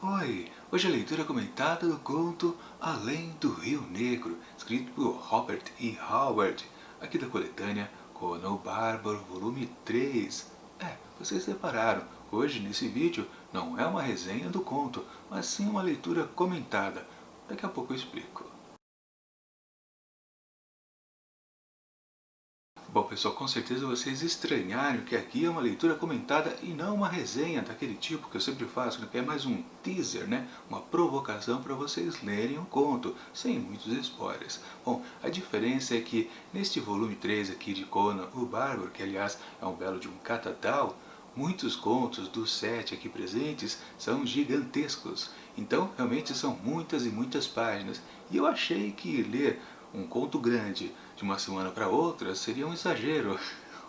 Oi, hoje a leitura comentada do conto Além do Rio Negro, escrito por Robert E. Howard, aqui da coletânea Conan o Bárbaro, volume 3. Vocês repararam, hoje nesse vídeo não é uma resenha do conto, mas sim uma leitura comentada. Daqui a pouco eu explico. Bom, pessoal, com certeza vocês estranharam que aqui é uma leitura comentada e não uma resenha daquele tipo que eu sempre faço, que é mais um teaser, né? Uma provocação para vocês lerem o conto, sem muitos spoilers. Bom, a diferença é que neste volume 3 aqui de Conan o Bárbaro, que aliás é um belo de um catatal, muitos contos dos 7 aqui presentes são gigantescos. Então, realmente são muitas e muitas páginas. E eu achei que ler um conto grande de uma semana para outra seria um exagero,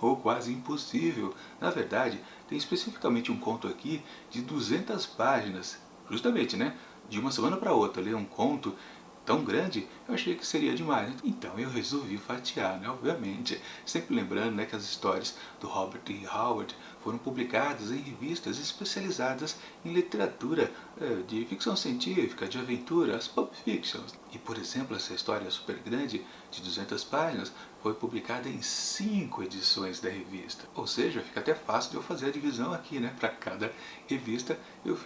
ou quase impossível. Na verdade, tem especificamente um conto aqui de 200 páginas, justamente, né? De uma semana para outra, ler um conto tão grande, eu achei que seria demais. Então eu resolvi fatiar, né? Obviamente. Sempre lembrando, né, que as histórias do Robert E. Howard foram publicadas em revistas especializadas em literatura de ficção científica, de aventura, as Pulp Fictions. E, por exemplo, essa história super grande, de 200 páginas, foi publicada em 5 edições da revista. Ou seja, fica até fácil de eu fazer a divisão aqui, né? Para cada revista eu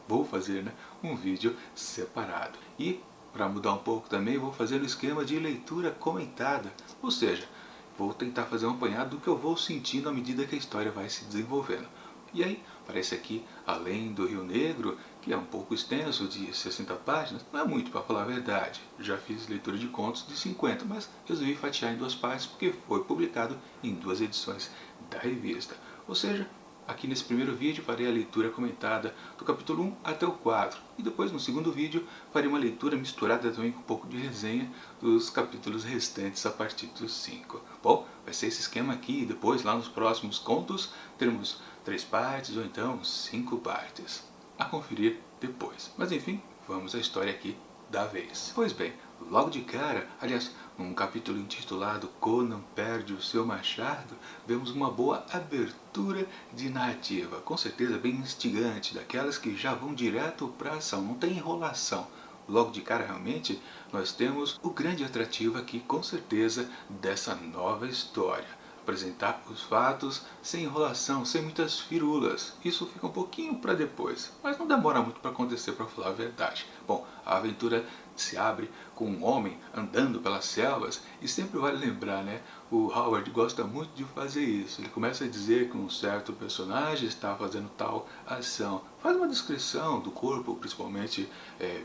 vou fazer, né, um vídeo separado. E para mudar um pouco também, vou fazer no esquema de leitura comentada, ou seja, vou tentar fazer um apanhado do que eu vou sentindo à medida que a história vai se desenvolvendo. E aí, parece aqui, Além do Rio Negro, que é um pouco extenso, de 60 páginas, não é muito para falar a verdade. Já fiz leitura de contos de 50, mas resolvi fatiar em duas partes porque foi publicado em 2 edições da revista. Ou seja, aqui nesse primeiro vídeo farei a leitura comentada do capítulo 1 até o 4. E depois no segundo vídeo farei uma leitura misturada também com um pouco de resenha dos capítulos restantes a partir do 5. Bom, vai ser esse esquema aqui e depois lá nos próximos contos teremos 3 partes ou então 5 partes. A conferir depois. Mas enfim, vamos à história aqui da vez. Pois bem, logo de cara, aliás, num capítulo intitulado Conan perde o seu machado, vemos uma boa abertura de narrativa, com certeza bem instigante, daquelas que já vão direto para a ação, não tem enrolação. Logo de cara, realmente, nós temos o grande atrativo aqui, com certeza, dessa nova história. Apresentar os fatos sem enrolação, sem muitas firulas. Isso fica um pouquinho para depois, mas não demora muito para acontecer, para falar a verdade. Bom, a aventura se abre com um homem andando pelas selvas e sempre vale lembrar, né? O Howard gosta muito de fazer isso. Ele começa a dizer que um certo personagem está fazendo tal ação. Faz uma descrição do corpo, principalmente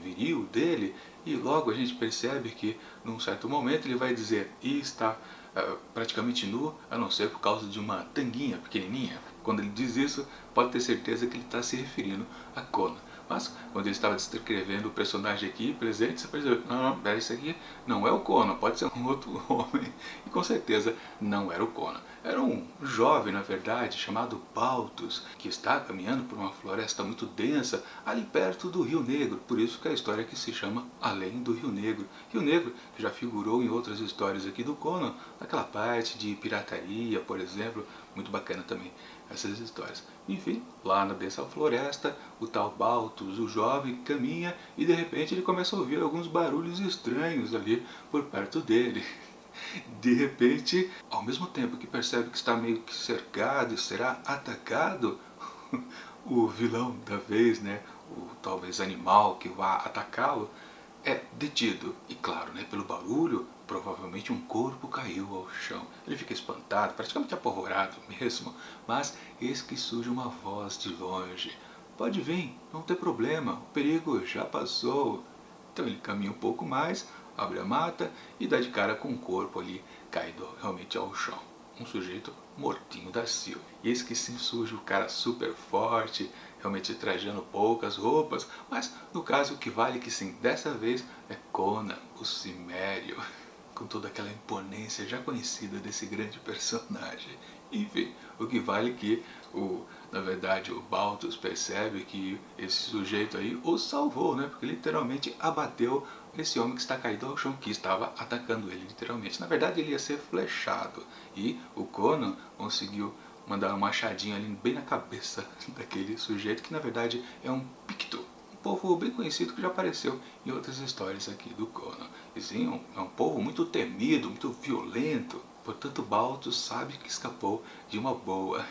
viril dele, e logo a gente percebe que num certo momento ele vai dizer e está praticamente nu, a não ser por causa de uma tanguinha pequenininha. Quando ele diz isso, pode ter certeza que ele está se referindo a Conan. Mas, quando ele estava descrevendo o personagem aqui presente, você percebeu, não, esse aqui não é o Conan, pode ser um outro homem. E com certeza não era o Conan. Era um jovem, na verdade, chamado Baltus, que está caminhando por uma floresta muito densa, ali perto do Rio Negro. Por isso que a história aqui se chama Além do Rio Negro. Rio Negro, que já figurou em outras histórias aqui do Conan, naquela parte de pirataria, por exemplo, muito bacana também essas histórias. Enfim, lá na densa floresta, o tal Baltus, o jovem, caminha e de repente ele começa a ouvir alguns barulhos estranhos ali por perto dele. De repente, ao mesmo tempo que percebe que está meio que cercado e será atacado, o vilão da vez, né, o talvez animal que vá atacá-lo, é detido. E claro, né, pelo barulho, provavelmente um corpo caiu ao chão. Ele fica espantado, praticamente apavorado mesmo, mas eis que surge uma voz de longe. Pode vir, não tem problema, o perigo já passou. Então ele caminha um pouco mais, abre a mata e dá de cara com um corpo ali caído realmente ao chão. Um sujeito mortinho da Silva. E eis que sim surge o cara super forte, realmente trajando poucas roupas, mas no caso o que vale que sim, dessa vez é Conan, o Cimério, com toda aquela imponência já conhecida desse grande personagem. Enfim, o que vale que na verdade o Baltus percebe que esse sujeito aí o salvou, né? Porque literalmente abateu esse homem que está caído ao chão, que estava atacando ele literalmente. Na verdade ele ia ser flechado e o Conan conseguiu mandar um machadinho ali bem na cabeça daquele sujeito que na verdade é um picto, um povo bem conhecido que já apareceu em outras histórias aqui do Conan. E sim, é um povo muito temido, muito violento. Portanto, Balto sabe que escapou de uma boa.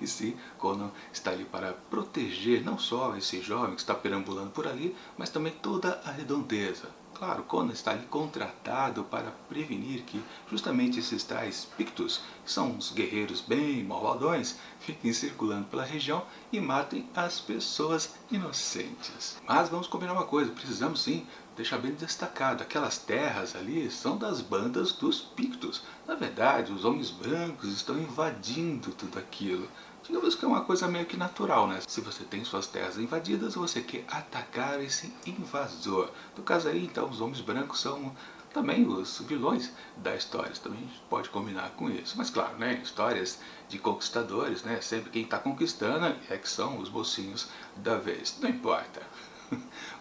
E sim, Conan está ali para proteger não só esse jovem que está perambulando por ali, mas também toda a redondeza. Claro, Conan está ali contratado para prevenir que justamente esses tais Pictos, que são uns guerreiros bem malvadões, fiquem circulando pela região e matem as pessoas inocentes. Mas vamos combinar uma coisa, precisamos sim deixar bem destacado, aquelas terras ali são das bandas dos Pictos. Na verdade, os homens brancos estão invadindo tudo aquilo. Digamos que é uma coisa meio que natural, né? Se você tem suas terras invadidas, você quer atacar esse invasor. No caso aí, então, os homens brancos são também os vilões da história. Também a gente pode combinar com isso. Mas claro, né? Histórias de conquistadores, né? Sempre quem está conquistando é que são os mocinhos da vez. Não importa.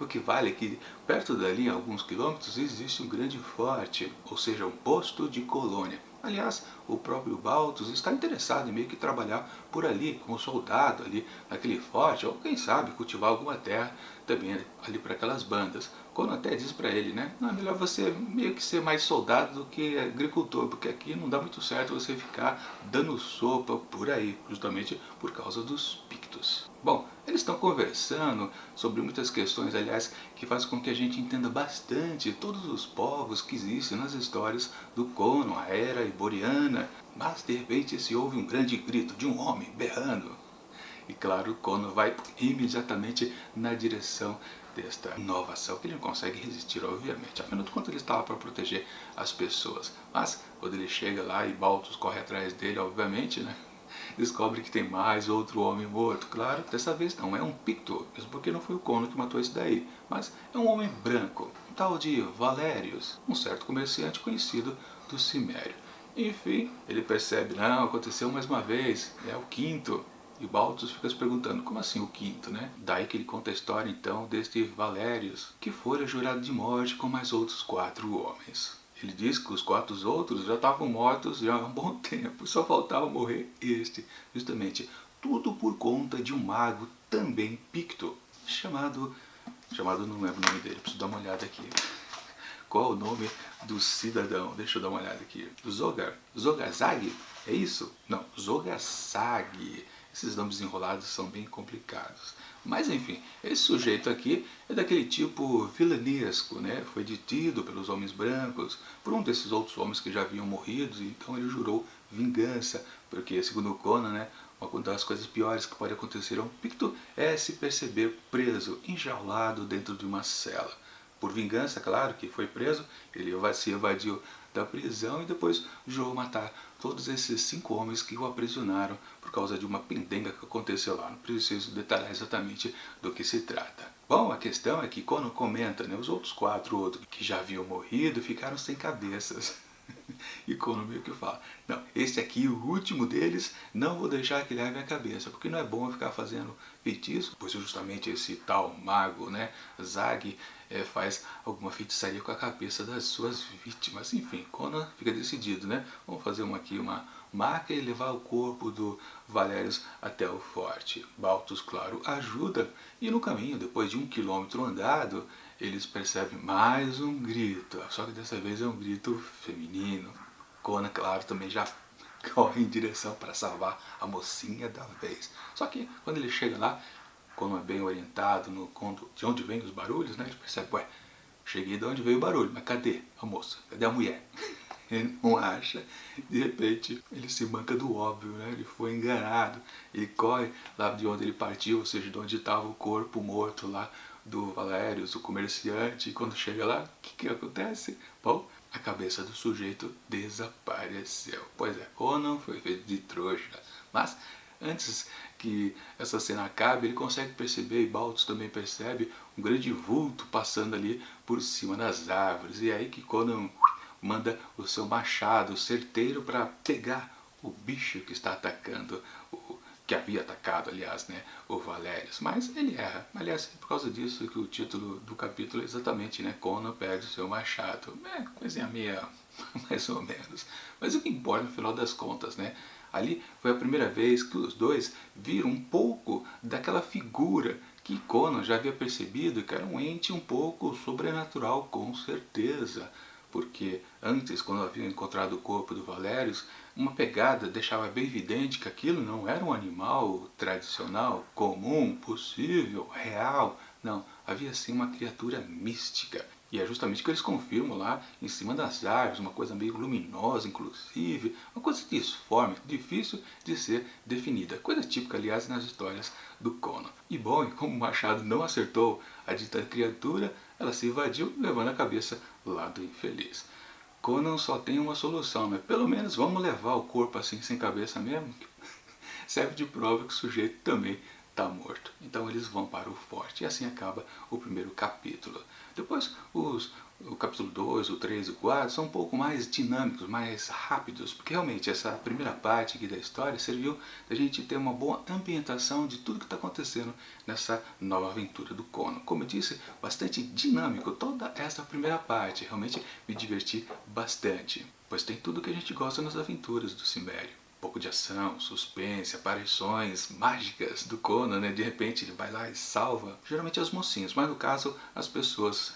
O que vale é que perto dali, a alguns quilômetros, existe um grande forte, ou seja, um posto de colônia. Aliás, o próprio Baltus está interessado em meio que trabalhar por ali, como soldado ali naquele forte, ou quem sabe cultivar alguma terra também ali para aquelas bandas. Quando até diz para ele, né, não, é melhor você meio que ser mais soldado do que agricultor, porque aqui não dá muito certo você ficar dando sopa por aí, justamente por causa dos Pictos. Bom, eles estão conversando sobre muitas questões, aliás, que fazem com que a gente entenda bastante todos os povos que existem nas histórias do Conan, a Era Iboriana. Mas de repente se ouve um grande grito de um homem berrando. E claro, Conan vai imediatamente na direção desta inovação, que ele não consegue resistir, obviamente. Afinal de contas, ele estava para proteger as pessoas. Mas quando ele chega lá e Baltus corre atrás dele, obviamente, né? Descobre que tem mais outro homem morto. Claro, dessa vez não é um Picto, mesmo porque não foi o Conan que matou esse daí, mas é um homem branco, um tal de Valérios, um certo comerciante conhecido do Cimério. Enfim, ele percebe, não, aconteceu mais uma vez, é o quinto. E Baltus fica se perguntando, como assim o quinto, né? Daí que ele conta a história então deste Valérios, que fora jurado de morte com mais outros 4 homens. Ele diz que os 4 outros já estavam mortos já há um bom tempo, só faltava morrer este, justamente. Tudo por conta de um mago também Picto, chamado não lembro o nome dele, preciso dar uma olhada aqui. Qual o nome do cidadão? Deixa eu dar uma olhada aqui. Zogazag? É isso? Não, Zogasag. Esses nomes enrolados são bem complicados. Mas enfim, esse sujeito aqui é daquele tipo vilanesco, né? Foi detido pelos homens brancos, por um desses outros homens que já haviam morrido, então ele jurou vingança, porque segundo o Conan, né, uma das coisas piores que pode acontecer a um Picto é se perceber preso, enjaulado dentro de uma cela. Por vingança, claro, que foi preso, ele se evadiu da prisão e depois jurou matar todos esses 5 homens que o aprisionaram por causa de uma pendenga que aconteceu lá. Não preciso detalhar exatamente do que se trata. Bom, a questão é que quando comenta, né, os outros 4 outros que já haviam morrido ficaram sem cabeças. E Conan meio que fala, não, esse aqui, o último deles, não vou deixar que leve a cabeça, porque não é bom ficar fazendo feitiço, pois justamente esse tal mago, né, Zag, faz alguma feitiçaria com a cabeça das suas vítimas. Enfim, Conan fica decidido, né, vamos fazer uma marca e levar o corpo do Valérios até o forte. Baltus, claro, ajuda, e no caminho, depois de 1 quilômetro andado, eles percebem mais um grito, só que dessa vez é um grito feminino. Conan, claro, também já corre em direção para salvar a mocinha da vez. Só que quando ele chega lá, Conan é bem orientado de onde vêm os barulhos, né? Ele percebe, ué, cheguei de onde veio o barulho, mas cadê a moça? Cadê a mulher? Ele não acha, de repente ele se manca do óbvio, né? Ele foi enganado, ele corre lá de onde ele partiu, ou seja, de onde estava o corpo morto lá do Valérios, o comerciante, e quando chega lá, o que acontece? Bom, a cabeça do sujeito desapareceu. Pois é, Conan foi feito de trouxa, mas antes que essa cena acabe, ele consegue perceber, e Baltus também percebe, um grande vulto passando ali por cima das árvores, e é aí que Conan manda o seu machado certeiro para pegar o bicho que está atacando, que havia atacado, aliás, né, o Valérios. Mas ele erra. Aliás, é por causa disso que o título do capítulo é exatamente, né, Conan perde o seu machado. É, coisinha meia, mais ou menos. Mas o que importa no final das contas, né? Ali foi a primeira vez que os dois viram um pouco daquela figura que Conan já havia percebido que era um ente um pouco sobrenatural, com certeza. Porque antes, quando haviam encontrado o corpo do Valérios, uma pegada deixava bem evidente que aquilo não era um animal tradicional, comum, possível, real. Não, havia sim uma criatura mística. E é justamente o que eles confirmam lá em cima das árvores, uma coisa meio luminosa, inclusive, uma coisa disforme, difícil de ser definida. Coisa típica, aliás, nas histórias do Conan. E bom, e como o machado não acertou a dita criatura, ela se evadiu, levando a cabeça lá do infeliz. Conan só tem uma solução, mas pelo menos vamos levar o corpo assim sem cabeça mesmo? Serve de prova que o sujeito também está morto. Então eles vão para o forte e assim acaba o primeiro capítulo. Depois o capítulo 2, o 3 e o 4 são um pouco mais dinâmicos, mais rápidos, porque realmente essa primeira parte aqui da história serviu da gente ter uma boa ambientação de tudo que está acontecendo nessa nova aventura do Conan. Como eu disse, bastante dinâmico toda essa primeira parte, realmente me diverti bastante, pois tem tudo que a gente gosta nas aventuras do Cimério. Um pouco de ação, suspense, aparições mágicas do Conan, né? De repente ele vai lá e salva, geralmente as mocinhas, mas no caso as pessoas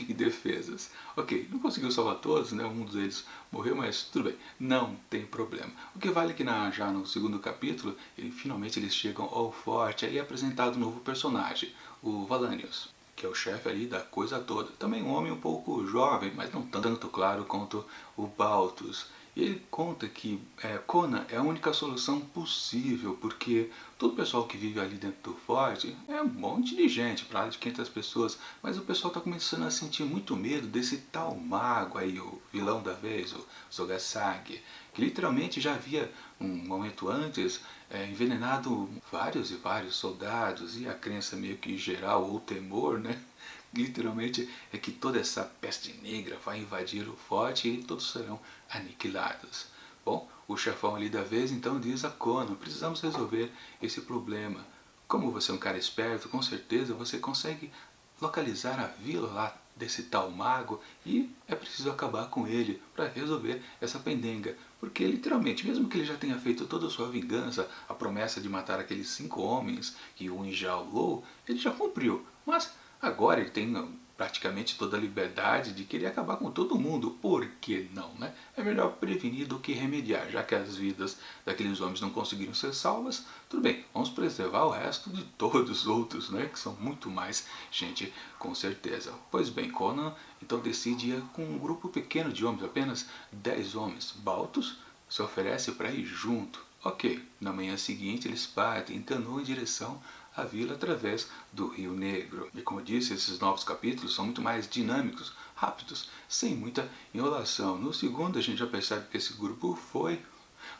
indefesas. Ok, não conseguiu salvar todos, né? Um deles morreu, mas tudo bem, não tem problema. O que vale é que já no segundo capítulo, finalmente eles chegam ao forte, aí é apresentado um novo personagem, o Valanius, que é o chefe ali da coisa toda. Também um homem um pouco jovem, mas não tanto claro quanto o Balthus. E ele conta que Conan é a única solução possível, porque todo o pessoal que vive ali dentro do forte é um monte de gente, para lá de 500 pessoas, mas o pessoal está começando a sentir muito medo desse tal mago aí, o vilão da vez, o Sogasagi, que literalmente já havia, um momento antes, envenenado vários e vários soldados, e a crença meio que geral, ou temor, né? Literalmente é que toda essa peste negra vai invadir o forte e todos serão aniquilados. Bom, o chefão ali da vez então diz a Conan: precisamos resolver esse problema. Como você é um cara esperto, com certeza você consegue localizar a vila lá desse tal mago e é preciso acabar com ele para resolver essa pendenga. Porque literalmente, mesmo que ele já tenha feito toda a sua vingança, a promessa de matar aqueles 5 homens que o enjaulou, ele já cumpriu. Mas agora ele tem praticamente toda a liberdade de querer acabar com todo mundo. Por que não, né? É melhor prevenir do que remediar, já que as vidas daqueles homens não conseguiram ser salvas. Tudo bem, vamos preservar o resto de todos os outros, né? Que são muito mais gente, com certeza. Pois bem, Conan então decide ir com um grupo pequeno de homens, apenas 10 homens. Balthus se oferece para ir junto. Ok, na manhã seguinte eles partem em canoa em direção à vila através do Rio Negro. E como eu disse, esses novos capítulos são muito mais dinâmicos, rápidos, sem muita enrolação. No segundo a gente já percebe que esse grupo foi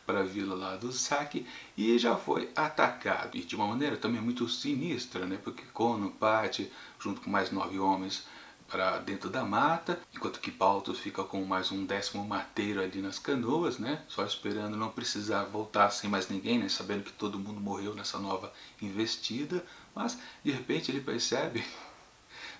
para a vila lá do Saki e já foi atacado. E de uma maneira também muito sinistra, né? Porque Conan parte junto com mais 9 homens para dentro da mata, enquanto que Balthus fica com mais um 10º mateiro ali nas canoas, né? Só esperando não precisar voltar sem mais ninguém, né? Sabendo que todo mundo morreu nessa nova investida, mas de repente ele percebe,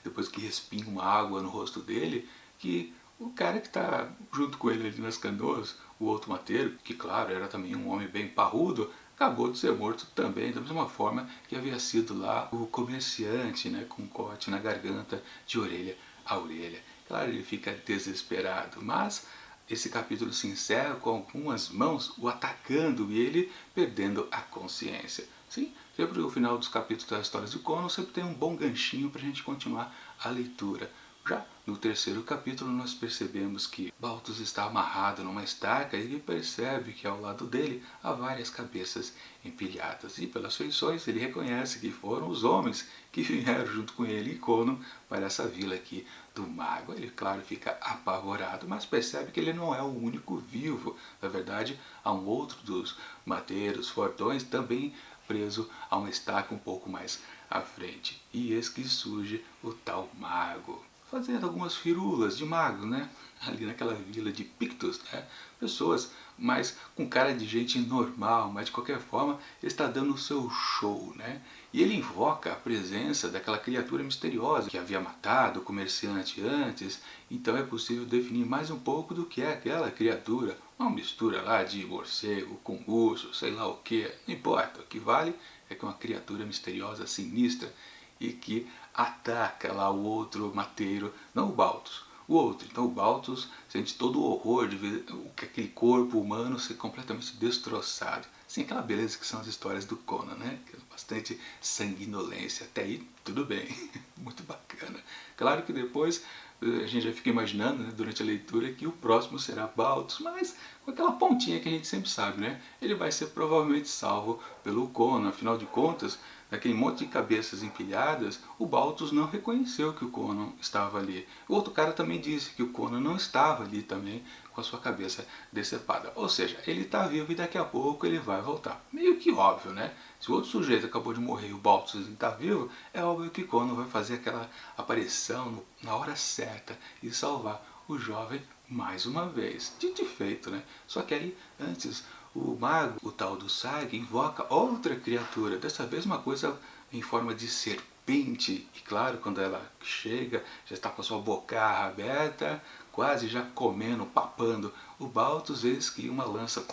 depois que respinga uma água no rosto dele, que o cara que está junto com ele ali nas canoas, o outro mateiro, que claro era também um homem bem parrudo, acabou de ser morto também, da mesma forma que havia sido lá o comerciante, né, com um corte na garganta de orelha a orelha. Claro, ele fica desesperado, mas esse capítulo se encerra com algumas mãos o atacando e ele perdendo a consciência. Sim, sempre o final dos capítulos das histórias de Conan sempre tem um bom ganchinho para a gente continuar a leitura. Já no terceiro capítulo nós percebemos que Balthus está amarrado numa estaca e ele percebe que ao lado dele há várias cabeças empilhadas. E pelas feições ele reconhece que foram os homens que vieram junto com ele e Conan para essa vila aqui do mago. Ele, claro, fica apavorado, mas percebe que ele não é o único vivo. Na verdade, há um outro dos mateiros fortões também preso a uma estaca um pouco mais à frente. E eis que surge o tal mago, fazendo algumas firulas de mago, né? Ali naquela vila de Pictos, né? Pessoas, mas com cara de gente normal, mas de qualquer forma ele está dando o seu show, né? E ele invoca a presença daquela criatura misteriosa que havia matado o comerciante antes, então é possível definir mais um pouco do que é aquela criatura. Uma mistura lá de morcego com urso, sei lá o que, não importa, o que vale é que uma criatura misteriosa, sinistra, e que ataca lá o outro mateiro, não o Baltus, o outro. Então o Baltus sente todo o horror de ver aquele corpo humano ser completamente destroçado. Sim, aquela beleza que são as histórias do Conan, né? Bastante sanguinolência. Até aí, tudo bem. Muito bacana. Claro que depois a gente já fica imaginando, né, durante a leitura, que o próximo será Baltus, mas com aquela pontinha que a gente sempre sabe, né? Ele vai ser provavelmente salvo pelo Conan. Afinal de contas, naquele monte de cabeças empilhadas, o Baltus não reconheceu que o Conan estava ali. O outro cara também disse que o Conan não estava ali também, com a sua cabeça decepada. Ou seja, ele está vivo e daqui a pouco ele vai voltar. Meio que óbvio, né? Se o outro sujeito acabou de morrer e o Baltus está vivo, é óbvio que Conan vai fazer aquela aparição na hora certa e salvar o jovem mais uma vez. Dito e feito, né? Só que aí, antes, o mago, o tal do Sag, invoca outra criatura, dessa vez uma coisa em forma de serpente. E claro, quando ela chega, já está com a sua bocarra aberta, quase já comendo, papando o Baltus, eis que uma lança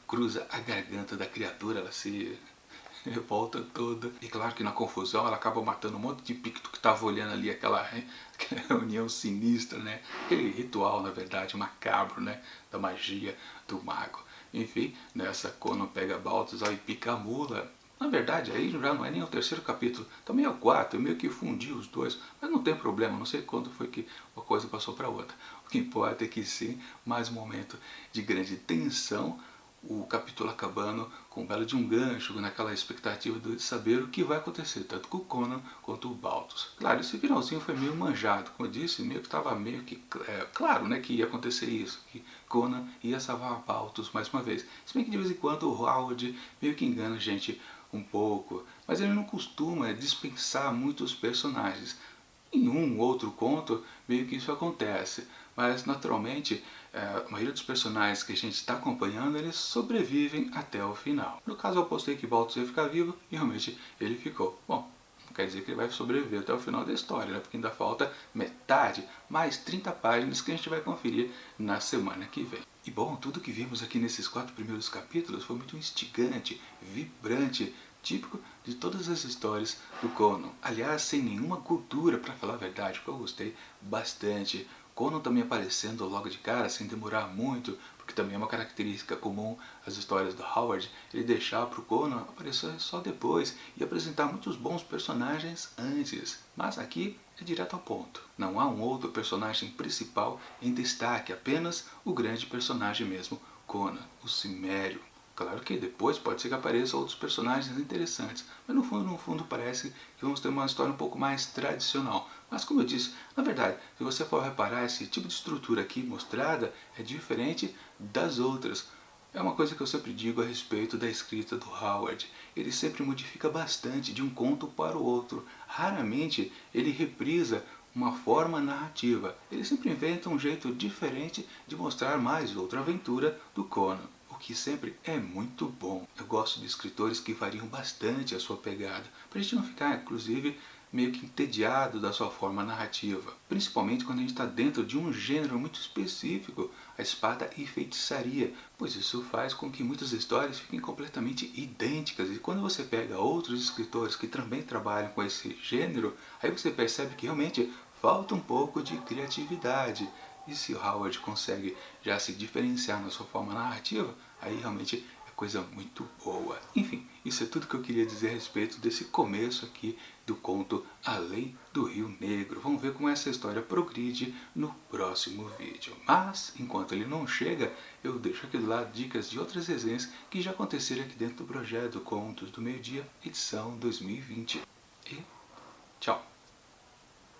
cruza a garganta da criatura, ela se revolta toda. E claro que na confusão ela acaba matando um monte de picto que estava olhando ali aquela reunião sinistra, né? Aquele ritual, na verdade, macabro, né? Da magia do mago. Enfim, nessa Conan pega Baltus e pica a mula. Na verdade, aí já não é nem o terceiro capítulo, também é o quarto, eu meio que fundi os dois, mas não tem problema, não sei quando foi que uma coisa passou para outra. O que importa é que sim, mais um momento de grande tensão, o capítulo acabando com um belo de um gancho, naquela expectativa de saber o que vai acontecer, tanto com o Conan quanto o Baltus. Claro, esse finalzinho foi meio manjado, como eu disse, meio que estava meio que claro, né, que ia acontecer isso, que Conan ia salvar Baltus mais uma vez. Se bem que de vez em quando o Howard meio que engana a gente um pouco, mas ele não costuma dispensar muitos personagens. Em um outro conto, meio que isso acontece, mas naturalmente a maioria dos personagens que a gente está acompanhando, eles sobrevivem até o final. No caso eu apostei que Baltus ia ficar vivo e realmente ele ficou. Bom, não quer dizer que ele vai sobreviver até o final da história, né? Porque ainda falta metade, mais 30 páginas que a gente vai conferir na semana que vem. E bom, tudo que vimos aqui nesses 4 primeiros capítulos foi muito instigante, vibrante, típico de todas as histórias do Conan. Aliás, sem nenhuma gordura, para falar a verdade, porque eu gostei bastante. Conan também aparecendo logo de cara, sem demorar muito, porque também é uma característica comum às histórias do Howard, ele deixar para o Conan aparecer só depois e apresentar muitos bons personagens antes. Mas aqui é direto ao ponto. Não há um outro personagem principal em destaque, apenas o grande personagem mesmo, Conan, o Cimério. Claro que depois pode ser que apareçam outros personagens interessantes, mas no fundo parece que vamos ter uma história um pouco mais tradicional. Mas como eu disse, na verdade, se você for reparar, esse tipo de estrutura aqui mostrada é diferente das outras. É uma coisa que eu sempre digo a respeito da escrita do Howard. Ele sempre modifica bastante de um conto para o outro. Raramente ele reprisa uma forma narrativa. Ele sempre inventa um jeito diferente de mostrar mais outra aventura do Conan, o que sempre é muito bom. Eu gosto de escritores que variam bastante a sua pegada, para a gente não ficar, inclusive, meio que entediado da sua forma narrativa. Principalmente quando a gente está dentro de um gênero muito específico, a espada e feitiçaria, pois isso faz com que muitas histórias fiquem completamente idênticas. E quando você pega outros escritores que também trabalham com esse gênero, aí você percebe que realmente falta um pouco de criatividade. E se o Howard consegue já se diferenciar na sua forma narrativa, aí realmente é coisa muito boa. Enfim, isso é tudo que eu queria dizer a respeito desse começo aqui do conto Além do Rio Negro. Vamos ver como essa história progride no próximo vídeo. Mas, enquanto ele não chega, eu deixo aqui do lado dicas de outras resenhas que já aconteceram aqui dentro do projeto Contos do Meio Dia, edição 2020. E tchau!